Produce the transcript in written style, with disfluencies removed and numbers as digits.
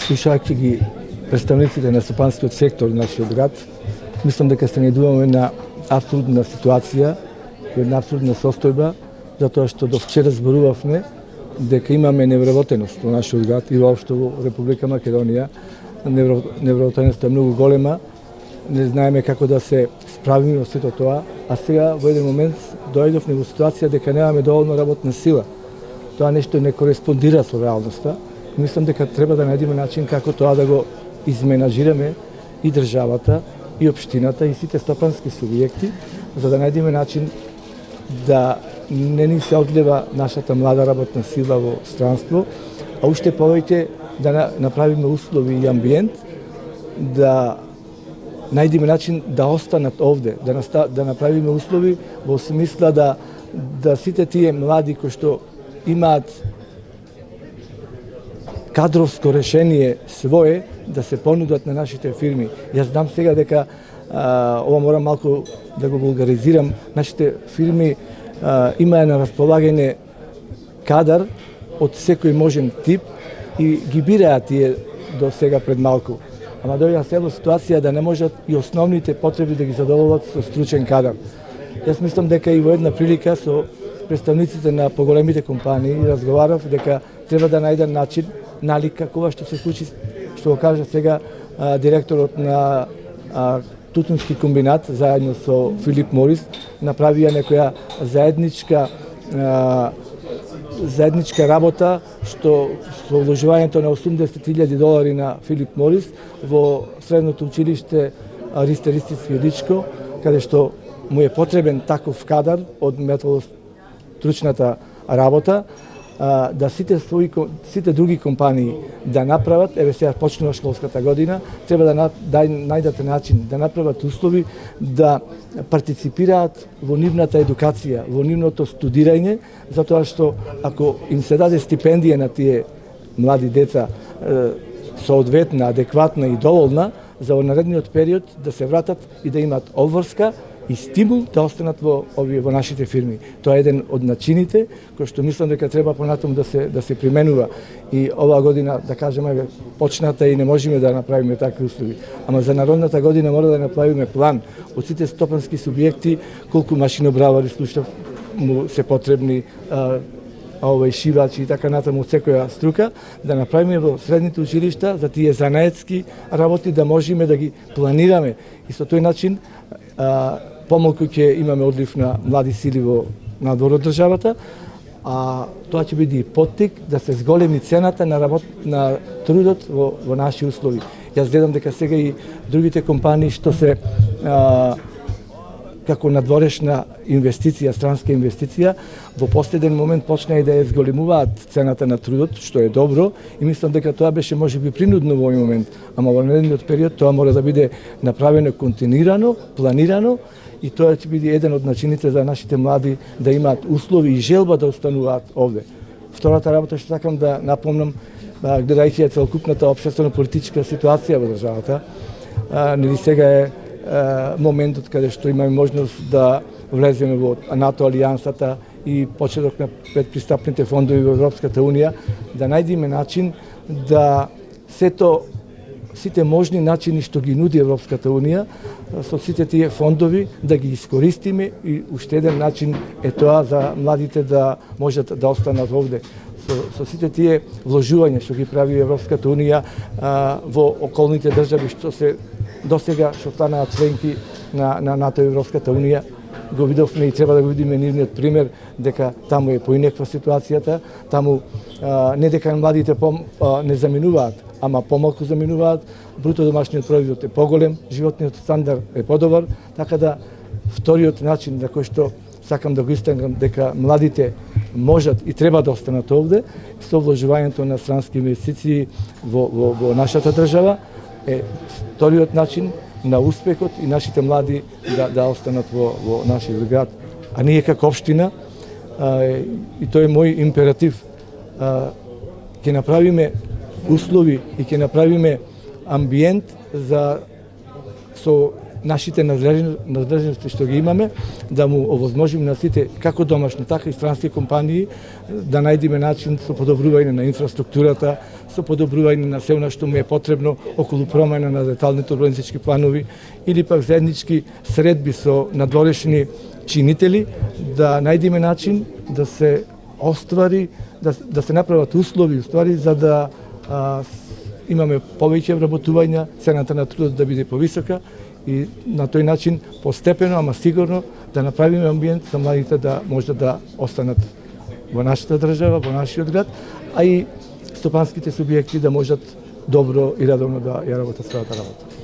слушајќи ги представниците на стопанскиот сектор на нашиот град, мислам дека се најдуваме една апсурдна ситуација, една апсурдна состојба, затоа што до вчера зборувавме дека имаме невработеност во нашиот град и воопшто во Република Македонија. Невработеноста е многу голема, не знаеме како да се справиме во сето тоа, а сега во еден момент дојдовме во ситуација дека немаме доволно работна сила. Тоа нешто не кореспондира со реалноста. Мислам дека треба да најдеме начин како тоа да го изменаџираме и државата, и општината, и сите стопански субјекти, за да најдеме начин да не ни се одлева нашата млада работна сила во странство, а уште повеќе да направиме услови и амбиент, да најдеме начин да останат овде, да направиме услови во смисла да сите тие млади кои што имаат кадровско решение свое, да се понудат на нашите фирми. Јас знам сега дека, ова морам малку да го вулгаризирам, нашите фирми имаја на располагање кадар од секој можен тип и ги бираат тие до сега пред малку. Ама дојдоа се во ситуација да не можат и основните потреби да ги задоволат со стручен кадар. Јас мислам дека и во една прилика со представниците на поголемите компании разговарав дека треба да најден начин, налик како ова што се случи, што го кажа сега директорот на Тутунски комбинат заедно со Филип Морис, направија некоја заедничка работа што со вложувањето на $80,000 на Филип Морис во средното училиште Ристе Ристички Личко, каде што му е потребен таков кадар од металостручната работа, да сите други компании да направат, еве сега почнува школската година, треба да најдат начин да направат услови да партиципираат во нивната едукација, во нивното студирање, затоа што ако им се даде стипендија на тие млади деца соодветна, адекватна и доволна, за наредниот период да се вратат и да имаат обврска и стимул да останат во нашите фирми. Тоа е еден од начините кој што мислам дека треба понатаму да се применува. И оваа година, да кажеме, почната и не можеме да направиме такви услови. Ама за народната година мора да направиме план од сите стопански субјекти, колку машинобравари му се потребни, шивачи и така натаму од секоја струка, да направиме во средните училишта за тие занаетски работи, да можеме да ги планираме. И со тој начин помалку ќе имаме одлив на млади сили во надвор од државата, а тоа ќе биде и поттик да се зголеми цената на трудот во наши услови. Јас гледам дека сега и другите компании што се како надворешна инвестиција, странска инвестиција, во последен момент почнаа и да ја зголемуваат цената на трудот, што е добро, и мислам дека тоа беше можеби принудно во овој момент, ама во наредниот период тоа мора да биде направено континуирано, планирано, и тоа ќе биде еден од начините за нашите млади да имаат услови и желба да остануваат овде. Втората работа што сакам да напомнам, гледајќи целокупната општествено-политичка ситуација во државата, нели сега е моментот каде што имаме можност да влеземе во НАТО алијансата и почеток на предпристапните фондови во Европската Унија, да најдеме начин да сите можни начини што ги нуди Европската Унија, со сите тие фондови да ги искористиме и уште еден начин е тоа за младите да можат да останат овде. Со сите тие вложувања што ги прави Европската Унија во околните држави што се досега што станаа членки на НАТО и Европската Унија, го видовме и треба да го видиме нивниот пример дека таму е поинаква ситуацијата, таму не дека младите не заминуваат, ама помалку заминуваат, бруто домашниот производ е поголем, животниот стандард е подобар, така да вториот начин за кој што сакам да го истакнам дека младите можат и треба да останат овде со вложувањето на странски инвестиции во нашата држава е вториот начин на успехот и нашите млади да останат во нашиот град. А ние како општина, и тој е мој императив, ќе направиме услови и ќе направиме амбиент со нашите надлежности што ги имаме, да му овозможиме на сите, како домашни, така и странски компании, да најдеме начин со подобрување на инфраструктурата, со подобрување на се она што му е потребно околу промена на деталните урбанистички планови или пак заеднички средби со надворешни чинители, да најдеме начин да се оствари, да се направат услови, за да имаме повеќе вработувања, цената на трудот да биде повисока и на тој начин постепено, ама сигурно да направиме амбиент за младите да може да останат во нашата држава, во нашиот град, а и стопанските субјекти да можат добро и редовно да ја работат својата работа.